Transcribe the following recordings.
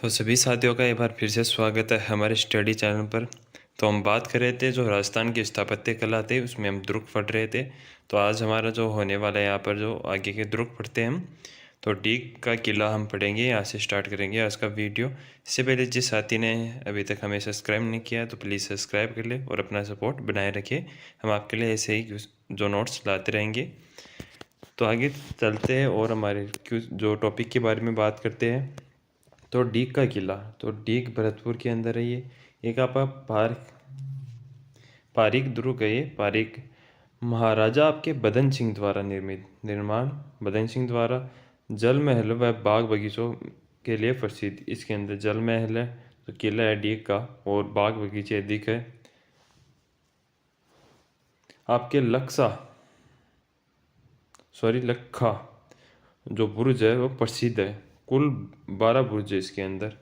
तो सभी साथियों का एक बार फिर से स्वागत है हमारे स्टडी चैनल पर। तो हम बात कर रहे थे जो राजस्थान की स्थापत्य कला थी, उसमें हम दुर्ग पढ़ रहे थे। तो आज हमारा जो होने वाला है यहाँ पर जो आगे के दुर्ग पढ़ते हैं हम। तो डीग का किला हम पढ़ेंगे, यहाँ से स्टार्ट करेंगे आज का वीडियो। इससे पहले जिस साथी ने अभी तक हमें सब्सक्राइब नहीं किया तो प्लीज़ सब्सक्राइब कर ले और अपना सपोर्ट बनाए रखिए। हम आपके लिए ऐसे ही जो नोट्स लाते रहेंगे। तो आगे चलते हैं और हमारे जो टॉपिक के बारे में बात करते हैं। तो डीग का किला, तो डीग भरतपुर के अंदर है ये। एक आपका पारीक दुर्ग है ये। पारीक महाराजा आपके बदन सिंह द्वारा निर्माण बदन सिंह द्वारा। जल महल व बाग बगीचों के लिए प्रसिद्ध। इसके अंदर जल महल है, तो किला है डीग का, और बाग बगीचे अधिक है। आपके लखा जो बुर्ज है वो प्रसिद्ध है। कुल 12 बुर्ज है इसके अंदर।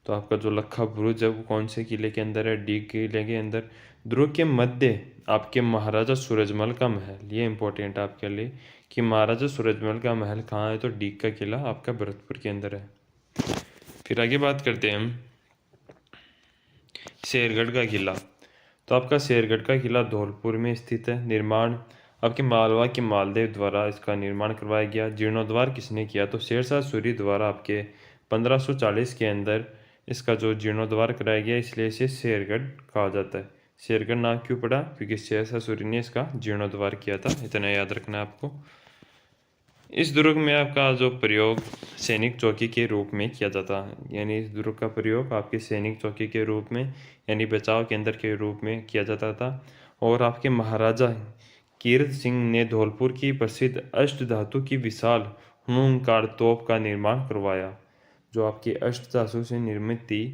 तो आपका जो लखा बुरुज है वो कौन से किले के अंदर है? डीग किले के अंदर। दुर्ग के मध्य आपके महाराजा सूरजमल का महल, ये इंपॉर्टेंट है आपके लिए कि महाराजा सूरजमल का महल कहाँ है। तो डीग का किला आपका भरतपुर के अंदर है। फिर आगे बात करते हैं हम शेरगढ़ का किला। तो आपका शेरगढ़ का किला धौलपुर में स्थित है। निर्माण आपके मालवा के मालदेव द्वारा इसका निर्माण करवाया गया। जीर्णोद्वार किसने किया? तो शेरशाह सूरी द्वारा आपके 1540 के अंदर इसका जो जीर्णोद्वार कराया गया, इसलिए इसे शेरगढ़ कहा जाता है। शेरगढ़ नाम क्यों पड़ा? क्योंकि शेरशाह सूरी ने इसका जीर्णोद्वार किया था। इतना याद रखना है आपको। इस दुर्ग में आपका जो प्रयोग सैनिक चौकी के रूप में किया जाता है, यानी इस दुर्ग का प्रयोग आपके सैनिक चौकी के रूप में यानी बचाव केंद्र के रूप में किया जाता था। और आपके महाराजा कीरत सिंह ने धौलपुर की प्रसिद्ध अष्टधातु की विशाल हुनकार तोप का निर्माण करवाया। जो आपकी अष्टधातु से निर्मित थी,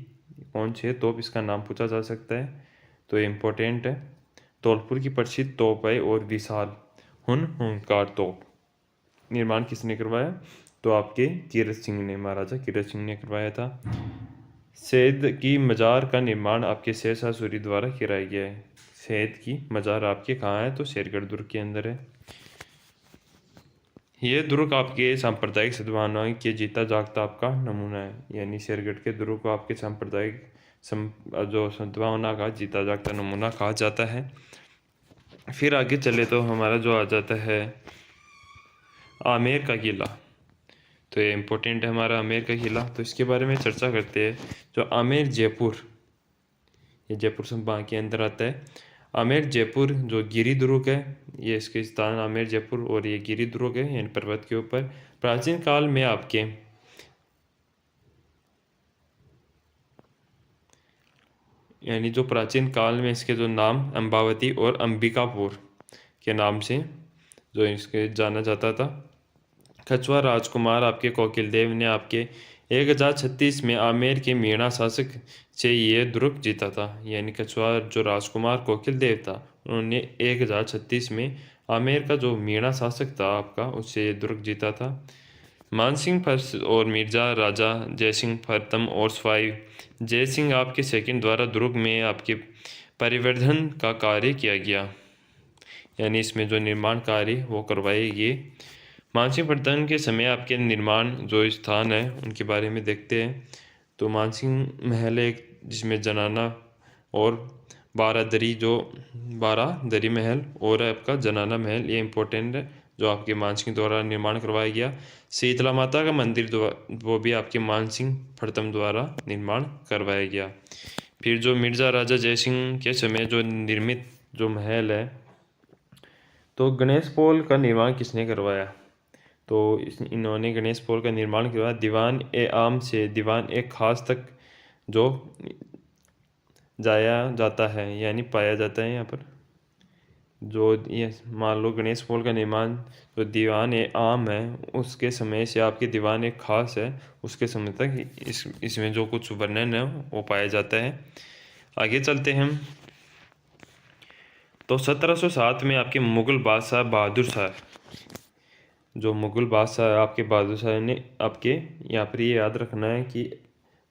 कौन सी तोप, इसका नाम पूछा जा सकता है। तो ये इम्पोर्टेंट है। धौलपुर की प्रसिद्ध तोप है और विशाल हुनकार तोप निर्माण किसने करवाया? तो आपके कीरत सिंह ने, महाराजा कीरत सिंह ने करवाया था। सैद की मजार का निर्माण आपके शेरशाह सूरी द्वारा कराया गया है। सैद की मजार आपके कहाँ है? तो शेरगढ़ दुर्ग के अंदर है। ये दुर्ग आपके सांप्रदायिक सद्भावनाओं के जीता जागता आपका नमूना है, यानी शेरगढ़ के दुर्ग को आपके सांप्रदायिक जो सद्भावना का जीता जागता नमूना कहा जाता है। फिर आगे चले तो हमारा जो आ जाता है आमेर का किला। तो ये इम्पोर्टेंट है हमारा आमेर का किला। तो इसके बारे में चर्चा करते हैं। जो आमेर जयपुर, ये जयपुर संभाग के अंदर आता है। आमेर जयपुर जो गिरी दुर्ग है, ये इसके स्थान आमेर जयपुर, और ये गिरी दुर्ग है यानी पर्वत के ऊपर। प्राचीन काल में आपके यानी जो प्राचीन काल में इसके जो नाम अम्बावती और अंबिकापुर के नाम से जो इसके जाना जाता था। कछुआ राजकुमार आपके कोकिल देव ने आपके 1036 में आमेर के मीणा शासक से ये दुर्ग जीता था। यानी कछुआ जो राजकुमार कोकिल देव था, उन्होंने 1036 में आमेर का जो मीणा शासक था आपका, उससे ये दुर्ग जीता था। मानसिंह फर्स और मिर्जा राजा जयसिंह प्रथम और स्वाई जयसिंह आपके सेकंड द्वारा दुर्ग में आपके परिवर्धन का कार्य किया गया, यानी इसमें जो निर्माण कार्य वो करवाए गए। मानसिंह प्रथम के समय आपके निर्माण जो स्थान है उनके बारे में देखते हैं। तो मानसिंह महल एक जिसमें जनाना और 12 दरी महल और आपका जनाना महल, ये इंपॉर्टेंट है, जो आपके मानसिंह द्वारा निर्माण करवाया गया। शीतला माता का मंदिर वो भी आपके मानसिंह प्रथम द्वारा निर्माण करवाया गया। फिर जो मिर्जा राजा जयसिंह के समय जो निर्मित जो महल है, तो गणेश पोल का निर्माण किसने करवाया? तो इन्होंने गणेश पोल का निर्माण करवाया दीवान ए आम से दीवान ए खास तक जो जाया जाता है, यानी पाया जाता है। यहाँ पर जो ये मान लो गणेश पोल का निर्माण जो दीवान ए आम है उसके समय से आपके दीवान ए खास है उसके समय तक इसमें जो कुछ वर्णन है वो पाया जाता है। आगे चलते हैं हम। तो 1707 में आपके मुगल बादशाह बहादुर शाह, जो मुगल बादशाह आपके बहादुर शाह ने आपके यहाँ पर ये याद रखना है कि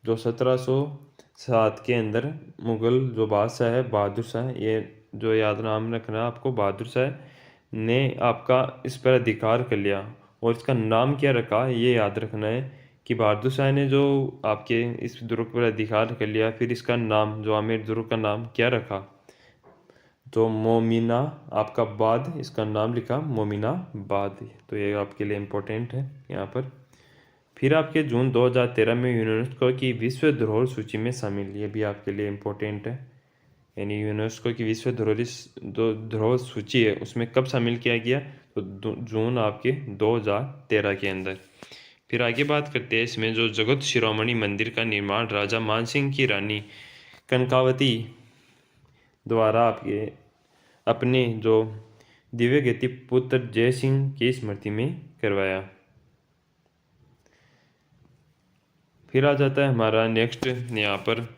जो 1707 के अंदर मुगल जो बादशाह है बहादुर शाह, ये जो याद नाम रखना है आपको, बहादुर शाह ने आपका इस पर अधिकार कर लिया। और इसका नाम क्या रखा ये याद रखना है कि बहादुर शाह ने जो आपके इस दुर्ग पर अधिकार कर लिया, फिर इसका नाम जो आमेर दुर्ग का नाम क्या रखा? तो मोमिना आपका बाद, इसका नाम लिखा मोमिनाबाद। तो ये आपके लिए इम्पोर्टेंट है यहाँ पर। फिर आपके जून 2013 में यूनेस्को की विश्व धरोहर सूची में शामिल, ये भी आपके लिए इम्पोर्टेंट है। यानी यूनेस्को की विश्व धरोहर सूची है, उसमें कब शामिल किया गया? तो जून आपके 2013 के अंदर। फिर आगे बात करते हैं इसमें जो जगत शिरोमणि मंदिर का निर्माण राजा मानसिंह की रानी कनकावती द्वारा आपके अपने जो दिव्यगति पुत्र जय सिंह की स्मृति में करवाया। फिर आ जाता है हमारा नेक्स्ट यहाँ पर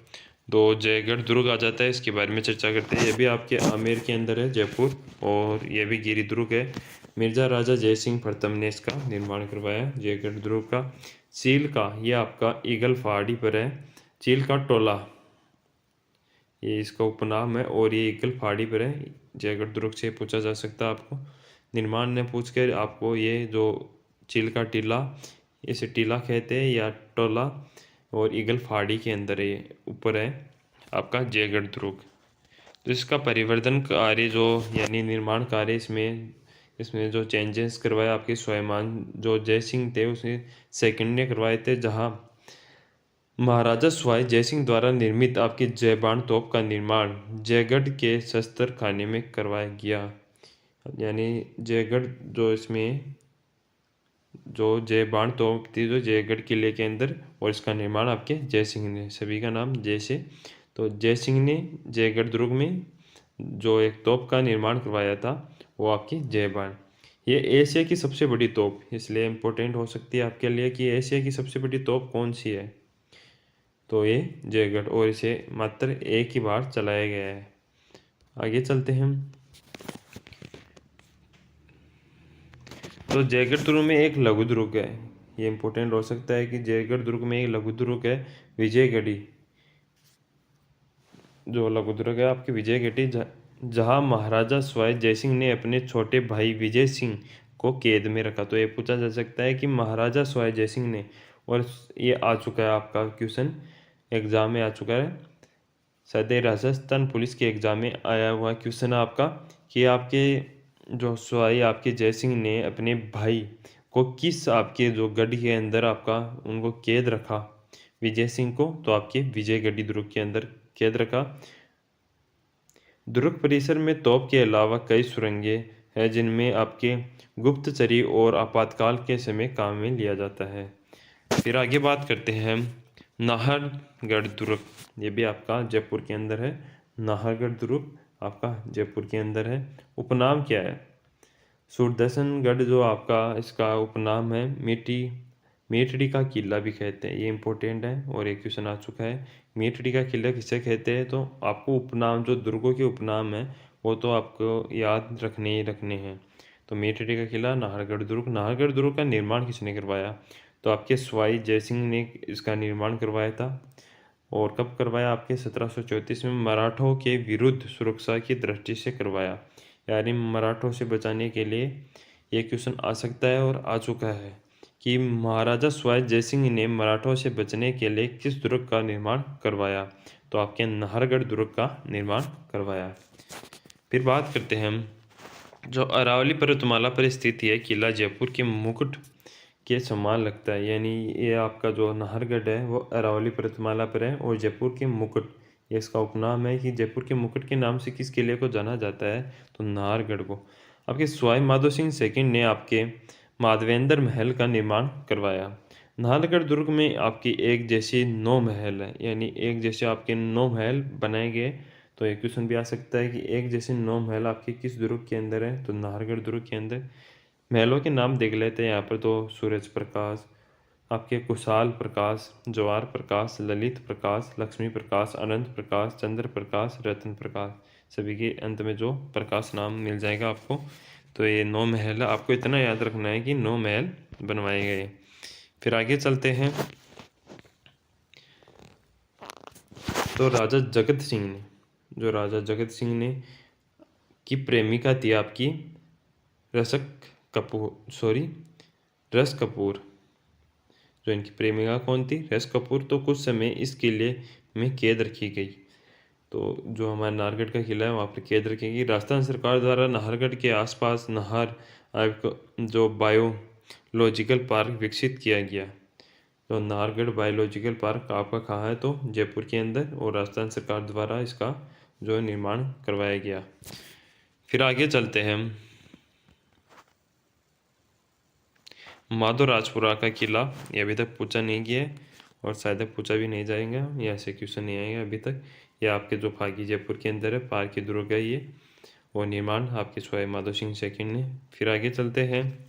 दो जयगढ़ दुर्ग आ जाता है, इसके बारे में चर्चा करते हैं। ये भी आपके आमेर के अंदर है, जयपुर, और ये भी गिरी दुर्ग है। मिर्जा राजा जय सिंह प्रथम ने इसका निर्माण करवाया जयगढ़ दुर्ग का। चील का ये आपका ईगल पहाड़ी पर है, चील का टोला ये इसका उपनाम है, और ये ईगल पहाड़ी पर है। जयगढ़ दुर्ग से पूछा जा सकता है आपको, निर्माण ने पूछ कर आपको। ये जो चील का टीला, इसे टीला कहते हैं या टोला, और ईगल पहाड़ी के अंदर है, ऊपर है आपका जयगढ़ दुर्ग। तो इसका परिवर्धन कार्य जो यानी निर्माण कार्य इसमें जो चेंजेस करवाए आपके स्वयंमान जो जय सिंह थे उसने सेकंड ने करवाए थे, जहां महाराजा सवाई जयसिंह द्वारा निर्मित आपकी जयबान तोप का निर्माण जयगढ़ के शस्त्र खाने में करवाया गया। यानी जयगढ़ जो इसमें जो जयबान तोप थी जो जयगढ़ किले के अंदर, और इसका निर्माण आपके जय सिंह ने, सभी का नाम जय से। तो जय सिंह ने जयगढ़ दुर्ग में जो एक तोप का निर्माण करवाया था वो आपकी जयबान। ये एशिया की सबसे बड़ी तोप, इसलिए इम्पोर्टेंट हो सकती है आपके लिए कि एशिया की सबसे बड़ी तोप कौन सी है? तो ये जयगढ़, और इसे मात्र एक ही बार चलाया गया है। आगे चलते हैं हम। तो जयगढ़ दुर्ग में एक लघु दुर्ग है, ये इंपॉर्टेंट हो सकता है कि जयगढ़ दुर्ग में एक लघु दुर्ग है विजयगढ़ी। जो लघु दुर्ग है आपकी विजयगढ़ी, जहाँ महाराजा सवाई जयसिंह ने अपने छोटे भाई विजय सिंह को कैद में रखा। तो ये पूछा जा सकता है कि महाराजा सवाई जयसिंह ने, और ये आ चुका है आपका क्वेश्चन एग्जाम में आ चुका है, शायद राजस्थान पुलिस के एग्जाम में आया हुआ क्वेश्चन है आपका, कि आपके जो सवाई आपके जय सिंह ने अपने भाई को किस आपके जो गढ़ के अंदर आपका उनको कैद रखा विजय सिंह को? तो आपके विजयगढ़ी दुर्ग के अंदर कैद रखा। दुर्ग परिसर में तोप के अलावा कई सुरंगें हैं जिनमें आपके गुप्तचरी और आपातकाल के समय काम में लिया जाता है। फिर आगे बात करते हैं हम नाहरगढ़ दुर्ग, ये भी आपका जयपुर के अंदर है। नाहरगढ़ दुर्ग आपका जयपुर के अंदर है। उपनाम क्या है? सुदर्शनगढ़ जो आपका इसका उपनाम है। मेटड़ी का किला भी कहते हैं, ये इंपॉर्टेंट है और एक क्वेश्चन आ चुका है। मेटड़ी का किला किसे कहते हैं? तो आपको उपनाम जो दुर्गों के उपनाम है वो तो आपको याद रखने ही रखने हैं। तो मेटड़ी का किला, नाहरगढ़ दुर्ग। नाहरगढ़ दुर्ग का निर्माण किसने करवाया? तो आपके सवाई जयसिंह ने इसका निर्माण करवाया था। और कब करवाया? आपके 1734 में मराठों के विरुद्ध सुरक्षा की दृष्टि से करवाया। यानी मराठों से बचाने के लिए ये क्वेश्चन आ सकता है और आ चुका है कि महाराजा सवाई जयसिंह ने मराठों से बचने के लिए किस दुर्ग का निर्माण करवाया? तो आपके नाहरगढ़ दुर्ग का निर्माण करवाया। फिर बात करते हैं हम जो अरावली पर्वतमाला पर स्थित है किला जयपुर के मुकुट के समान लगता है। यानी ये आपका जो नाहरगढ़ है वो अरावली पर्वतमाला पर है, और जयपुर के मुकुट ये इसका उपनाम है कि जयपुर के मुकुट के नाम से किस किले को जाना जाता है? तो नाहरगढ़ को। आपके सवाई माधो सिंह सेकंड ने आपके माधवेंद्र महल का निर्माण करवाया। नाहरगढ़ दुर्ग में आपकी एक जैसी 9 महल है, यानी एक जैसे आपके 9 महल बनाए गए। तो एक क्वेश्चन भी आ सकता है कि एक जैसे 9 महल आपके किस दुर्ग के अंदर है? तो नाहरगढ़ दुर्ग के अंदर। महलों के नाम देख लेते हैं यहाँ पर। तो सूरज प्रकाश, आपके कुशाल प्रकाश, जवार प्रकाश, ललित प्रकाश, लक्ष्मी प्रकाश, अनंत प्रकाश, चंद्र प्रकाश, रत्न प्रकाश, सभी के अंत में जो प्रकाश नाम मिल जाएगा आपको। तो ये 9 महल है, आपको इतना याद रखना है कि 9 महल बनवाए गए। फिर आगे चलते हैं। तो राजा जगत सिंह ने, जो राजा जगत सिंह ने की प्रेमिका थी आपकी रस कपूर। जो इनकी प्रेमिका कौन थी? रस कपूर। तो कुछ समय इस किले में कैद रखी गई। तो जो हमारा नाहरगढ़ का किला है वहाँ पर कैद रखी गई। राजस्थान सरकार द्वारा नाहरगढ़ के आसपास नाहर जो बायोलॉजिकल पार्क विकसित किया गया। तो नाहरगढ़ बायोलॉजिकल पार्क आपका कहाँ है? तो जयपुर के अंदर, और राजस्थान सरकार द्वारा इसका जो निर्माण करवाया गया। फिर आगे चलते हैं हम। माधोराजपुरा का किला, ये अभी तक पूछा नहीं गया है और शायद पूछा भी नहीं जाएगा, ये ऐसे क्वेश्चन नहीं आएगा अभी तक। ये आपके जो फागी जयपुर के अंदर है, पार की दुर्ग है ये, और निर्माण आपके सवाई माधो सिंह सेकंड ने। फिर आगे चलते हैं।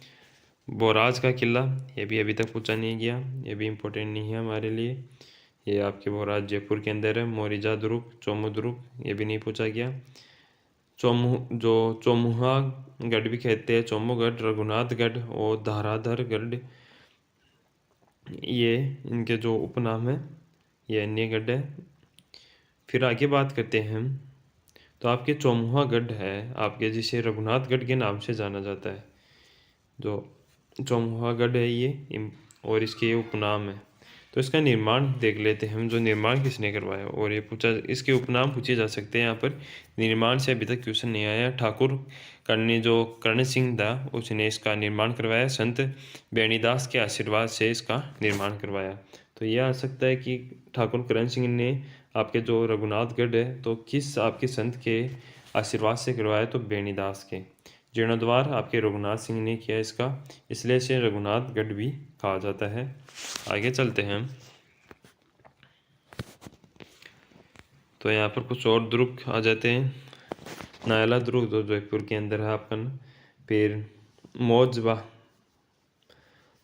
बोराज का किला, ये भी अभी तक पूछा नहीं गया, ये भी इम्पोर्टेंट नहीं है हमारे लिए। ये आपके बोराज जयपुर के अंदर है। मोरिजा दुर्ग, चोमू दुर्ग, ये भी नहीं पूछा गया। चोमुहा गढ़ भी कहते हैं, चोमूगढ़, रघुनाथगढ़ और धाराधरगढ़, ये इनके जो उपनाम है, ये अन्य गढ़ है। फिर आगे बात करते हैं हम। तो आपके चोमुहा गढ़ है आपके, जिसे रघुनाथगढ़ के नाम से जाना जाता है। जो चोमुहा गढ़ है ये, और इसके ये उपनाम है। तो इसका निर्माण देख लेते हैं हम, जो निर्माण किसने करवाया, और ये पूछा, इसके उपनाम पूछे जा सकते हैं यहाँ पर। निर्माण से अभी तक क्वेश्चन नहीं आया। ठाकुर जो कर्ण सिंह था, उसने इसका निर्माण करवाया। संत बेणीदास के आशीर्वाद से इसका निर्माण करवाया। तो यह आ सकता है कि ठाकुर कर्ण सिंह ने आपके जो रघुनाथगढ़ है, तो किस आपके संत के आशीर्वाद से करवाया? तो बेणीदास के। जीर्णोद्वार आपके रघुनाथ सिंह ने किया इसका, इसलिए इसे रघुनाथगढ़ भी कहा जाता है। आगे चलते हैं। तो यहाँ पर कुछ और दुर्ग आ जाते हैं। नायला दुर्ग जो जयपुर के अंदर है आपका। फिर मौजबा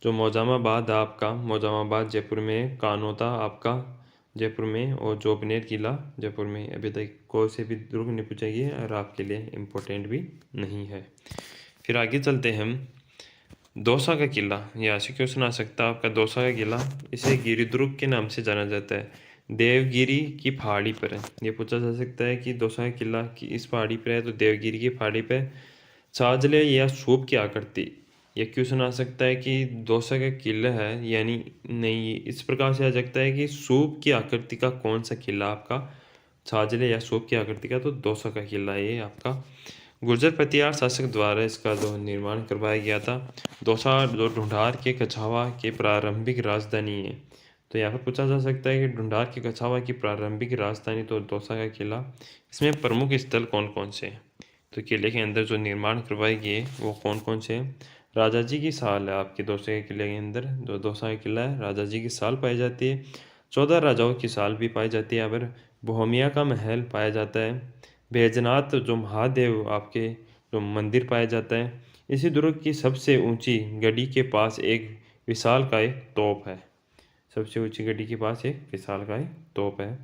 जो मौजामाबाद है आपका, मौजामाबाद जयपुर में। कानोता आपका जयपुर में, और जोबनेर किला जयपुर में। अभी तक कोई से भी दुर्ग नहीं पूछेगी और आपके लिए इम्पोर्टेंट भी नहीं है। फिर आगे चलते हैं हम। दौसा का किला, यहाँ से क्वेश्चन आ सकता है आपका। दौसा का किला, इसे गिरिदुर्ग के नाम से जाना जाता है। देवगिरी की पहाड़ी पर है। ये पूछा जा सकता है कि दौसा का किला की इस पहाड़ी पर है, तो देवगिरी की पहाड़ी पर। छाजले या सूप की आकृति, ये क्वेश्चन आ सकता है कि दौसा का किला है, यानी नहीं, इस प्रकार से आ सकता है कि सूप की आकृति का कौन सा किला आपका? छाजले या सूप की आकृति का, तो दौसा का किला ये आपका। गुर्जर पतियार शासक द्वारा इसका जो निर्माण करवाया गया था। दौसा जो ढूंढार के कछावा के प्रारंभिक राजधानी है। तो यहाँ पर पूछा जा सकता है कि ढूंढार के कछावा की प्रारंभिक राजधानी तो दौसा का किला। इसमें प्रमुख स्थल कौन कौन से हैं? तो किले के अंदर जो निर्माण करवाए गए वो कौन कौन से हैं? राजा जी की साल है आपके दौसा के किले के अंदर। जो दौसा का किला है, राजा जी की साल पाई जाती है। 14 राजाओं की साल भी पाई जाती है। यहाँ पर भूमिया का महल पाया जाता है। बैजनाथ जो महादेव आपके जो मंदिर पाया जाता है। इसी दुर्ग की सबसे ऊंची गढ़ी के पास एक विशालकाय तोप है। सबसे ऊंची गढ़ी के पास एक विशालकाय तोप है।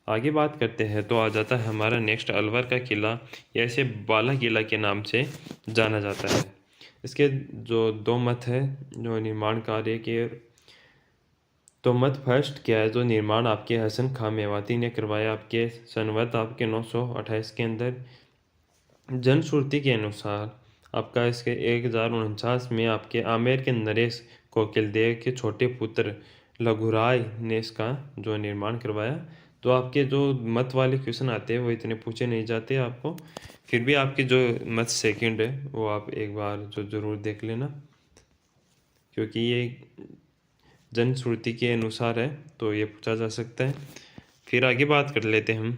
आगे बात करते हैं तो आ जाता है हमारा नेक्स्ट अलवर का किला, या इसे बाला किला के नाम से जाना जाता है। इसके जो दो मत है जो निर्माण कार्य के, तो मत फर्स्ट क्या है? जो निर्माण आपके हसन खां मेवाती ने करवाया आपके सनवत आपके 928 के अंदर। जनश्रुति के अनुसार आपका इसके 1049 में आपके आमेर के नरेश कोकिलदेव के छोटे पुत्र लघुराय ने इसका जो निर्माण करवाया। तो आपके जो मत वाले क्वेश्चन आते हैं वो इतने पूछे नहीं जाते आपको, फिर भी आपके जो मत सेकंड है वो आप एक बार जो ज़रूर देख लेना, क्योंकि ये जनश्रुति के अनुसार है तो ये पूछा जा सकता है। फिर आगे बात कर लेते हैं हम।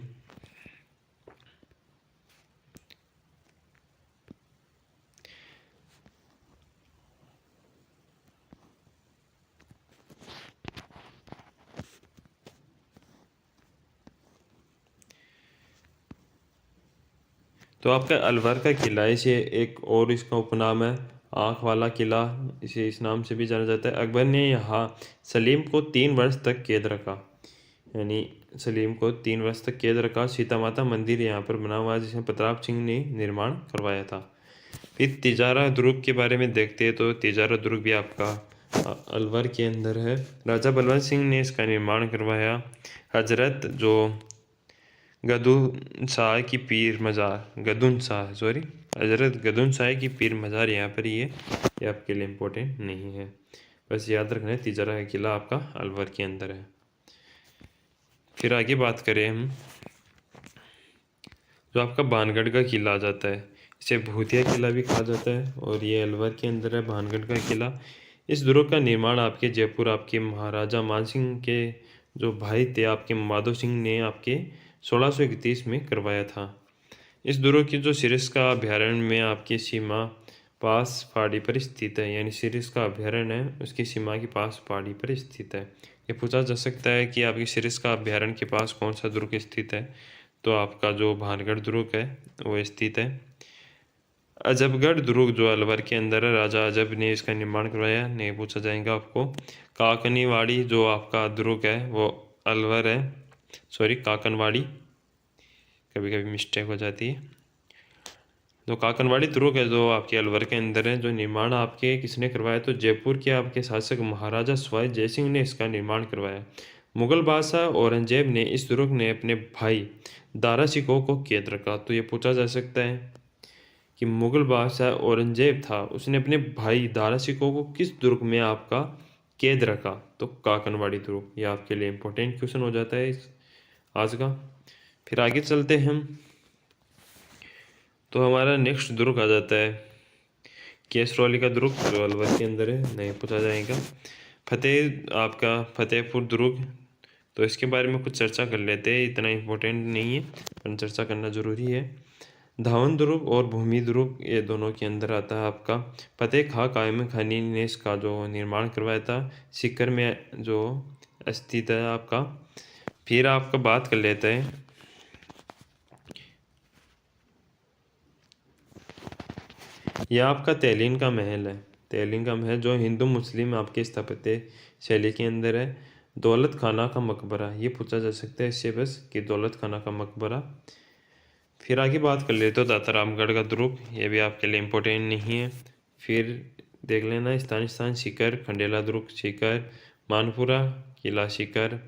तो आपका अलवर का किला, इसे एक और इसका उपनाम है आँख वाला किला, इसे इस नाम से भी जाना जाता है। अकबर ने यहाँ सलीम को 3 वर्ष तक कैद रखा, यानी सलीम को 3 वर्ष तक कैद रखा। सीता माता मंदिर यहाँ पर बना हुआ है, जिसे प्रताप सिंह ने निर्माण करवाया था। फिर तिजारा दुर्ग के बारे में देखते हैं। तो तिजारा दुर्ग भी आपका अलवर के अंदर है। राजा बलवंत सिंह ने इसका निर्माण करवाया। हजरत जो गदुन शाह की पीर मज़ार, हजरत गदुन शाह की पीर मज़ार यहाँ पर ही है, ये आपके लिए इम्पोर्टेंट नहीं है। बस याद रखना है तिजरा का किला आपका अलवर के अंदर है। फिर आगे बात करें हम, जो आपका भानगढ़ का किला आ जाता है, इसे भूतिया किला भी कहा जाता है और ये अलवर के अंदर है भानगढ़ का किला। इस दुर्ग का निर्माण आपके जयपुर आपके महाराजा मानसिंह के जो भाई थे आपके माधो सिंह ने आपके 1631 में करवाया था। इस दुर्ग की जो सिरस्का अभ्यारण्य में आपकी सीमा पास पहाड़ी पर स्थित है, यानी सिरस्का अभ्यारण्य है उसकी सीमा के पास पहाड़ी पर स्थित है। ये पूछा जा सकता है कि आपकी सिरस्का अभ्यारण्य के पास कौन सा दुर्ग स्थित है, तो आपका जो भानगढ़ दुर्ग है वो स्थित है। अजबगढ़ दुर्ग जो अलवर के अंदर है, राजा अजब ने इसका निर्माण करवाया, नहीं पूछा जाएगा आपको। काकनीवाड़ी जो आपका दुर्ग है वो अलवर है, सॉरी काकनवाड़ी, कभी कभी मिस्टेक हो जाती है। तो काकनवाड़ी दुर्ग है जो आपके अलवर के अंदर है, जो निर्माण आपके किसने करवाया, तो जयपुर के आपके शासक महाराजा सवाई जयसिंह ने इसका निर्माण करवाया। मुगल बादशाह औरंगजेब ने इस दुर्ग ने अपने भाई दारा शिकोह को कैद रखा। तो ये पूछा जा सकता है कि मुगल बादशाह औरंगजेब था, उसने अपने भाई दारा शिकोह को किस दुर्ग में आपका कैद रखा, तो काकनवाड़ी दुर्ग। ये आपके लिए इंपॉर्टेंट क्वेश्चन हो जाता है आज का। फिर आगे चलते हैं हम, तो हमारा नेक्स्ट दुर्ग आ जाता है केसरौली का दुर्ग जो अलवर के अंदर है, नहीं पूछा जाएगा। आपका फतेहपुर दुर्ग, तो इसके बारे में कुछ चर्चा कर लेते हैं, इतना इम्पोर्टेंट नहीं है पर चर्चा करना ज़रूरी है। धावन दुर्ग और भूमि दुर्ग ये दोनों के अंदर आता है आपका। फतेह खां कायम खानी ने इसका जो निर्माण करवाया था, सीकर में जो स्थित है आपका। फिर आपका बात कर लेते हैं, यह आपका तैलीन का महल है। तैलीन का महल जो हिंदू मुस्लिम आपके स्थापत्य शैली के अंदर है। दौलत खाना का मकबरा, ये पूछा जा सकता है इससे बस कि दौलत खाना का मकबरा। फिर आगे बात कर लेते हो दाता रामगढ़ का दुर्ग, ये भी आपके लिए इम्पोर्टेंट नहीं है। फिर देख लेना स्थान सीकर, खंडेला दुर्ग सीकर, मानपुरा किला सीकर,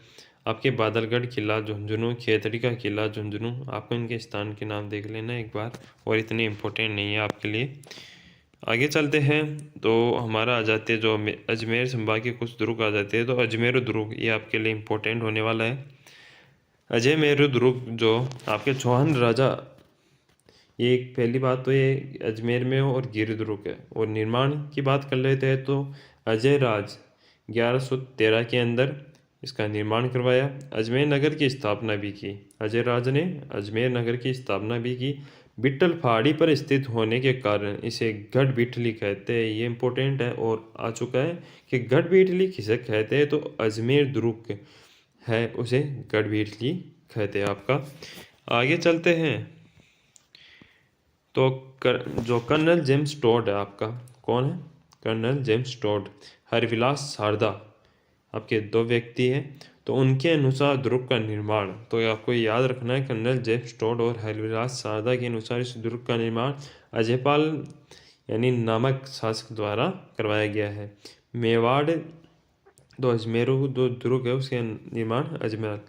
आपके बादलगढ़ किला झुंझुनू, खेतड़ी का किला झुंझुनू। आपको इनके स्थान के नाम देख लेना एक बार, और इतने इम्पोर्टेंट नहीं है आपके लिए। आगे चलते हैं तो हमारा आ जाते हैं जो अजमेर संभाग के कुछ दुर्ग आ जाते हैं, तो अजमेर दुर्ग ये आपके लिए इम्पोर्टेंट होने वाला है। अजमेर दुर्ग जो आपके चौहान राजा, ये एक पहली बात तो ये अजमेर में और गिर दुर्ग है। और निर्माण की बात कर लेते हैं तो अजय राज 1113 के अंदर इसका निर्माण करवाया। अजमेर नगर की स्थापना भी की, अजय राज ने अजमेर नगर की स्थापना भी की। बिट्टल पहाड़ी पर स्थित होने के कारण इसे गढ़ बिठली कहते हैं, ये इंपॉर्टेंट है और आ चुका है कि गढ़ बिठली किसे कहते हैं, तो अजमेर दुर्ग है उसे गढ़ बिठली कहते हैं आपका। आगे चलते हैं तो जो कर्नल जेम्स टोड है आपका, कौन है, colonel James Tod, Harbilas Sarda आपके दो व्यक्ति हैं। तो उनके अनुसार दुर्ग का निर्माण, तो ये आपको याद रखना है, कर्नल जेम्स टोड और हरविलास शारदा के अनुसार इस दुर्ग का निर्माण अजयपाल यानी नामक शासक द्वारा करवाया गया है। मेवाड़ तो अजमेर जो दुर्ग है उसके निर्माण अजमेर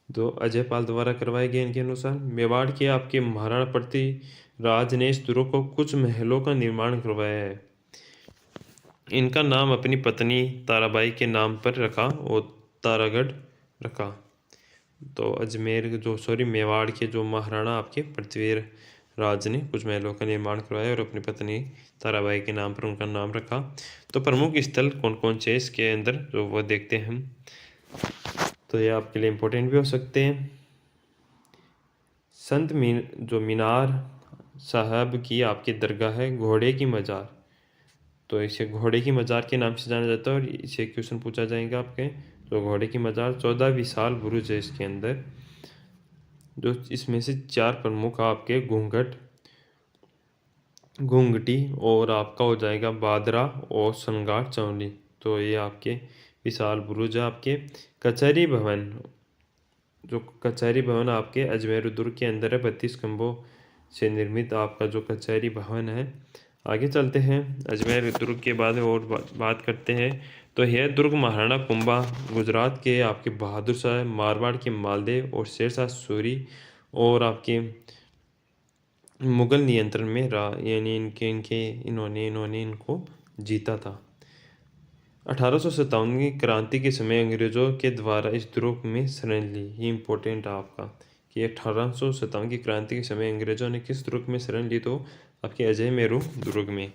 जो अजयपाल द्वारा करवाए गए इनके अनुसार। मेवाड़ के आपके महाराणा पृथ्वीराज ने इस दुर्ग को कुछ महलों का निर्माण करवाया है। इनका नाम अपनी पत्नी ताराबाई के नाम पर रखा और तारागढ़ रखा। तो अजमेर जो मेवाड़ के जो महाराणा आपके पृथ्वीराज ने कुछ महलों का निर्माण करवाया और अपनी पत्नी ताराबाई के नाम पर उनका नाम रखा। तो प्रमुख स्थल कौन कौन से इसके अंदर जो वो देखते हैं हम, तो ये आपके लिए इम्पोर्टेंट भी हो सकते हैं। संत जो मीनार साहब की आपकी दरगाह है, घोड़े की मज़ार, तो इसे घोड़े की मज़ार के नाम से जाना जाता है और इसे क्वेश्चन पूछा जाएगा आपके। तो घोड़े की मज़ार 14 विशाल बुरुज है इसके अंदर, जो इसमें से 4 प्रमुख आपके घूंघट घूंघटी और आपका हो जाएगा बादरा और सनगाट चौली। तो ये आपके विशाल बुरुज है आपके। कचहरी भवन, जो कचहरी भवन आपके अजमेर दुर्ग के अंदर है, 32 खंभों से निर्मित आपका जो कचहरी भवन है। आगे चलते हैं, अजमेर दुर्ग के बाद और बात करते हैं। तो यह दुर्ग महाराणा कुंभा गुजरात के आपके बहादुर शाह, मारवाड़ के मालदेव और शेरशाह सूरी और आपके मुगल नियंत्रण में रहा, यानी इन्होंने इनको जीता था। 1857 की क्रांति के समय अंग्रेजों के द्वारा इस दुर्ग में शरण ली। ये इम्पोर्टेंट है आपका कि 1857 की क्रांति के समय अंग्रेजों ने किस दुर्ग में शरण ली, तो आपके अजय मेरू दुर्ग में।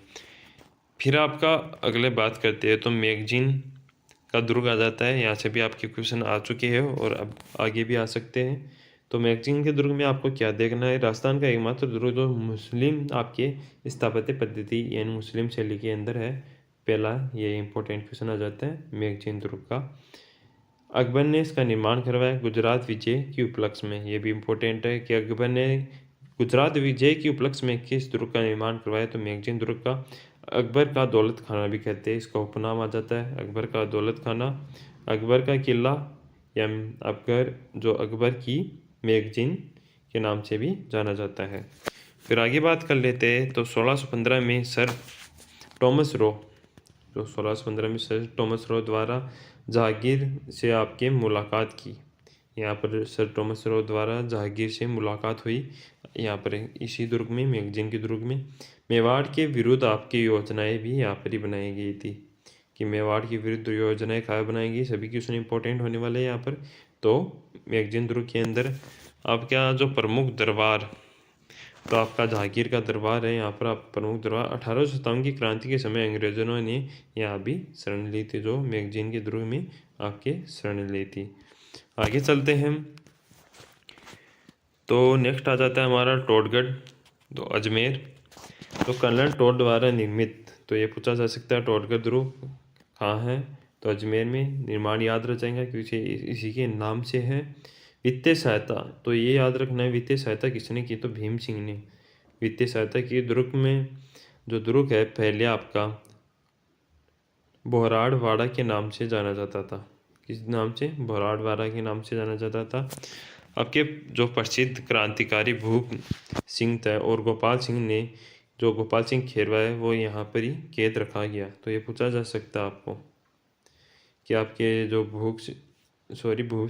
फिर आपका अगले बात करते हैं तो मैगजीन का दुर्ग आ जाता है। यहाँ से भी आपके क्वेश्चन आ चुके हैं और अब आगे भी आ सकते हैं। तो मैगजीन के दुर्ग में आपको क्या देखना है, राजस्थान का एकमात्र दुर्ग जो मुस्लिम आपके स्थापत्य पद्धति यानी मुस्लिम शैली के अंदर है, पहला ये इंपॉर्टेंट क्वेश्चन आ जाता है मैगजीन दुर्ग का। अकबर ने इसका निर्माण करवाया गुजरात विजय के उपलक्ष्य में। ये भी इम्पोर्टेंट है कि अकबर ने गुजरात विजय के उपलक्ष्य में किस दुर्ग का निर्माण करवाया, तो मैगजीन दुर्ग का। अकबर का दौलत खाना भी कहते हैं, इसका उपनाम आ जाता है अकबर का दौलत खाना, अकबर का किला या अकबर की मैगजीन के नाम से भी जाना जाता है। फिर आगे बात कर लेते हैं तो 1615 में सर टॉमस रो जो 1615 में सर टॉमस रो द्वारा जहांगीर से आपके मुलाकात की। यहाँ पर सर टॉमस रो द्वारा जहांगीर से मुलाकात हुई यहाँ पर इसी दुर्ग में, मैगजीन के दुर्ग में। मेवाड़ के विरुद्ध आपकी योजनाएं भी यहाँ पर ही बनाई गई थी कि मेवाड़ की विरुद्ध योजनाएं कहाँ बनाई गई, सभी क्वेश्चन इंपॉर्टेंट होने वाले हैं यहाँ पर। तो मैगजीन दुर्ग के अंदर आपका जो प्रमुख दरबार, तो आपका जहांगीर का दरबार है यहाँ पर। आप प्रमुख दरबार 1857 की क्रांति के समय अंग्रेजों ने यहाँ भी शरण ली थी, जो मैगजीन के दुर्ग में आपके शरण ली थी। आगे चलते हैं तो नेक्स्ट आ जाता है हमारा टोडगढ़, तो अजमेर। तो कर्नल टोड द्वारा निर्मित, तो ये पूछा जा सकता है टोडगढ़ दुर्ग कहाँ है, तो अजमेर में। निर्माण याद रह जाएगा क्योंकि इसी के नाम से है। वित्तीय सहायता, तो ये याद रखना है वित्तीय सहायता किसने की, तो भीम सिंह ने वित्तीय सहायता की। दुर्ग में जो दुर्ग है पहले आपका बोहराड़वाड़ा के नाम से जाना जाता था। किस नाम से, बोहराड़वाड़ा के नाम से जाना जाता था। आपके जो प्रसिद्ध क्रांतिकारी भूप सिंह थे और गोपाल सिंह ने, जो गोपाल सिंह खेरवा है वो यहाँ पर ही कैद रखा गया। तो ये पूछा जा सकता है आपको कि आपके जो भूप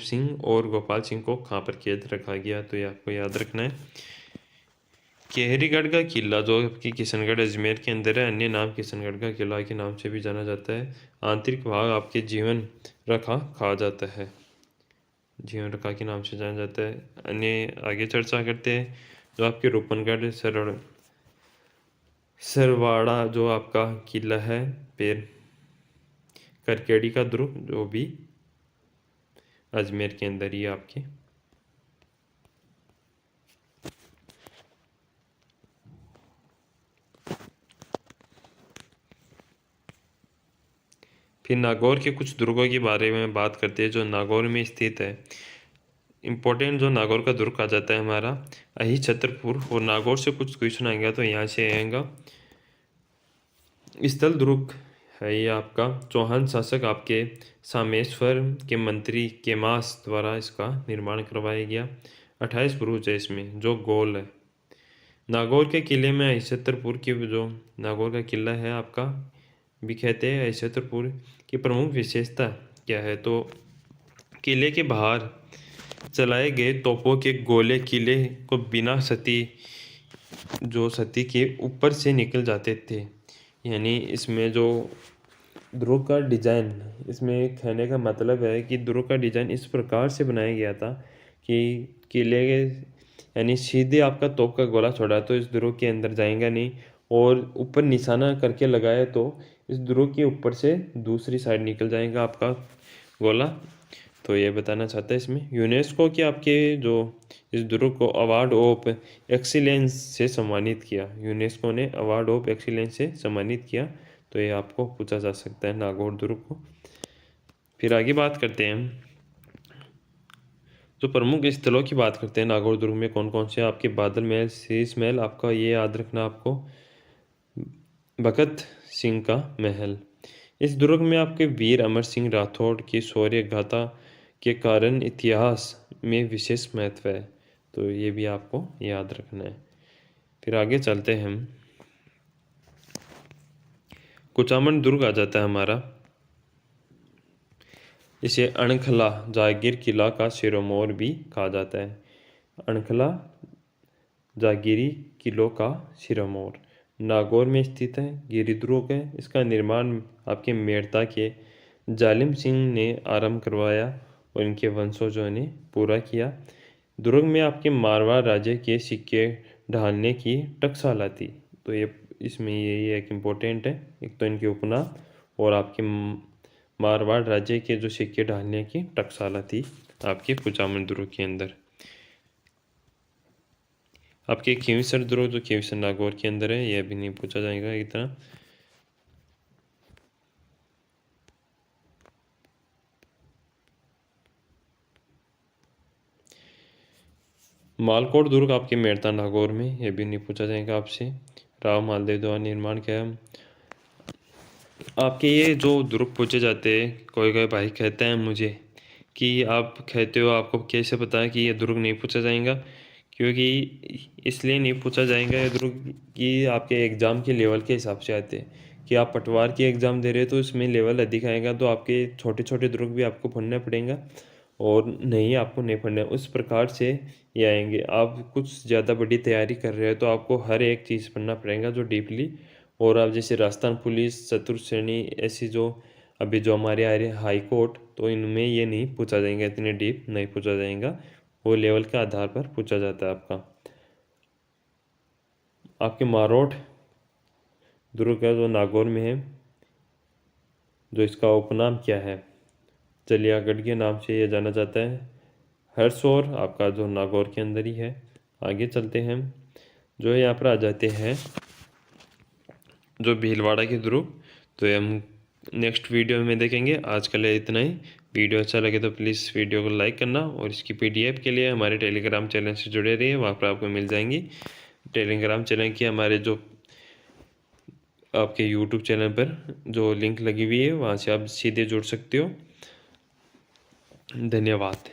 सिंह और गोपाल सिंह को कहाँ पर कैद रखा गया, तो ये आपको याद रखना है। केहरीगढ़ का किला जो कि किशनगढ़ अजमेर के अंदर है, अन्य नाम किशनगढ़ का किला के नाम से भी जाना जाता है। आंतरिक भाग आपके जीवन रखा कहा जाता है, जीवन रखा के नाम से जाना जाता है। अन्य आगे चर्चा करते हैं जो आपके रूपनगढ़ सरवाड़ा जो आपका किला है, फिर करकेड़ी का दुर्ग जो भी अजमेर के अंदर ही आपके। फिर नागौर के कुछ दुर्गों के बारे में बात करते हैं जो नागौर में स्थित है। इम्पोर्टेंट जो नागौर का दुर्ग आ जाता है हमारा अही छतरपुर, और नागौर से कुछ क्वेश्चन आएगा तो यहाँ से आएगा। स्थल दुर्ग है ये आपका। चौहान शासक आपके सामेश्वर के मंत्री केमास द्वारा इसका निर्माण करवाया गया। 28 बुरुज है इसमें जो गोल है। नागौर के किले में अहिछत्रपुर की जो नागौर का किला है आपका भी कहते हैं। अहिछत्रपुर की प्रमुख विशेषता क्या है, तो किले के बाहर चलाए गए तोपों के गोले किले को बिना सती के ऊपर से निकल जाते थे। यानी इसमें जो दुर्ग का डिजाइन, इसमें कहने का मतलब है कि दुर्ग का डिजाइन इस प्रकार से बनाया गया था कि किले के यानी सीधे आपका तोप का गोला छोड़ा तो इस दुर्ग के अंदर जाएगा नहीं, और ऊपर निशाना करके लगाए तो इस दुर्ग के ऊपर से दूसरी साइड निकल जाएगा आपका गोला। तो ये बताना चाहता है इसमें। यूनेस्को के आपके जो इस दुर्ग को अवार्ड ऑफ एक्सीलेंस से सम्मानित किया, यूनेस्को ने अवार्ड ऑफ एक्सीलेंस से सम्मानित किया। तो ये आपको पूछा जा सकता है नागौर दुर्ग को। फिर आगे बात करते हैं जो प्रमुख स्थलों की बात करते हैं नागौर दुर्ग में कौन कौन से। आपके बादल महल, शीश महल, आपका ये याद रखना आपको, भगत सिंह का महल। इस दुर्ग में आपके वीर अमर सिंह राठौड़ की शौर्य गाथा के कारण इतिहास में विशेष महत्व है। तो ये भी आपको याद रखना है। फिर आगे चलते हैं हम, कुचामन दुर्ग आ जाता है हमारा। इसे अणखला जागीर किला का सिरमौर भी कहा जाता है। अणखला जागीरी किलों का सिरमौर नागौर में स्थित है, गिरिदुर्ग है। इसका निर्माण आपके मेड़ता के जालिम सिंह ने आरंभ करवाया और इनके वंशजों ने पूरा किया। दुर्ग में आपके मारवाड़ राज्य के सिक्के ढालने की टकसाला थी। तो ये इसमें ये एक इम्पोर्टेंट है, एक तो इनके उपनाम और आपके मारवाड़ राज्य के जो सिक्के ढालने की टकसाला थी आपके कुचामन दुर्ग के अंदर। आपके खींवसर दुर्ग जो खींवसर नागौर के अंदर है, यह भी नहीं पूछा जाएगा इतना। मालकोट दुर्ग आपके मेड़ता नागौर में, यह भी नहीं पूछा जाएगा आपसे। राव मालदेव द्वारा निर्माण किया। आपके ये जो दुर्ग पूछे जाते हैं, कोई कोई भाई कहते हैं मुझे कि आप कहते हो, आपको कैसे पता है कि ये दुर्ग नहीं पूछा जाएगा? क्योंकि इसलिए नहीं पूछा जाएगा ये दुर्ग कि आपके एग्ज़ाम के लेवल के हिसाब से आते हैं कि आप पटवार की एग्ज़ाम दे रहे हो तो इसमें लेवल अधिक आएगा, तो आपके छोटे छोटे दुर्ग भी आपको पढ़ना पड़ेगा और नहीं आपको नहीं पढ़ना है, उस प्रकार से ये आएंगे। आप कुछ ज़्यादा बड़ी तैयारी कर रहे हो तो आपको हर एक चीज़ पढ़ना पड़ेगा जो डीपली। और आप जैसे राजस्थान पुलिस, चतुर्थ श्रेणी, ऐसी जो अभी जो हमारे आ रहे हाई कोर्ट, तो इनमें ये नहीं पूछा जाएगा, इतने डीप नहीं पूछा जाएगा, वो लेवल के आधार पर पूछा जाता है आपका। आपके मारोट दुर्ग का जो नागौर में है, जो इसका उपनाम क्या है? जलियागढ़ के नाम से यह जाना जाता है। हरसौर आपका जो नागौर के अंदर ही है। आगे चलते हैं, जो है यहाँ पर आ जाते हैं जो भीलवाड़ा के दुर्ग, तो ये हम नेक्स्ट वीडियो में देखेंगे। आज के लिए इतना ही। वीडियो अच्छा लगे तो प्लीज़ वीडियो को लाइक करना और इसकी पीडीएफ के लिए हमारे टेलीग्राम चैनल से जुड़े रहिए, वहाँ पर आपको मिल जाएंगी। टेलीग्राम चैनल की हमारे जो आपके यूट्यूब चैनल पर जो लिंक लगी हुई है, वहाँ से आप सीधे जुड़ सकते हो। धन्यवाद।